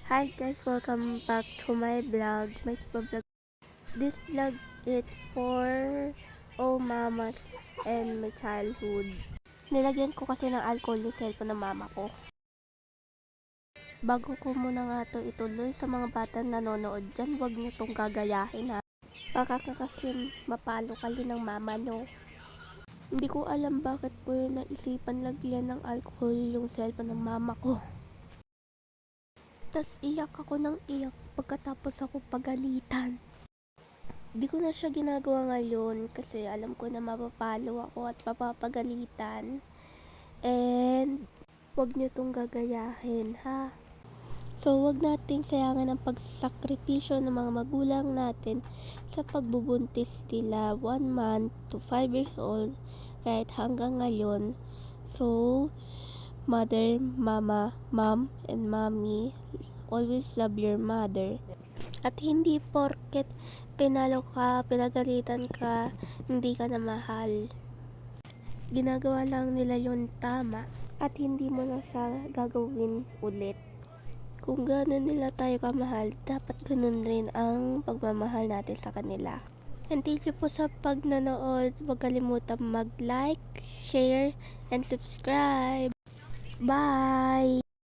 Hi guys, welcome back to my vlog. This vlog is for all mamas and my childhood. Nilagyan ko kasi ng alcohol yung cellphone ng mama ko. Bago ko muna nga to ituloy sa mga batang nanonood dyan, huwag nyo tong gagayahin ha. Baka kasi mapalo kayo ng mama nyo. Hindi ko alam bakit ko naisipan lagyan ng alcohol yung cellphone ng mama ko. Tas iyak ako ng iyak pagkatapos ako pagalitan. Di ko na siya ginagawa ngayon kasi alam ko na mapapalo ako at papapagalitan. And wag nyo tong gagayahin ha. So wag nating sayangan ang pagsakripisyo ng mga magulang natin sa pagbubuntis nila 1 month to 5 years old kahit hanggang ngayon. So mother, mom, and mommy, always love your mother. At hindi porket pinalo ka, pinagalitan ka, hindi ka na mahal. Ginagawa lang nila yon tama at hindi mo na siya gagawin ulit. Kung gano'n nila tayo kamahal, dapat ganun rin ang pagmamahal natin sa kanila. And thank you po sa pagnanood. Huwag kalimutan mag-like, share, and subscribe. Bye!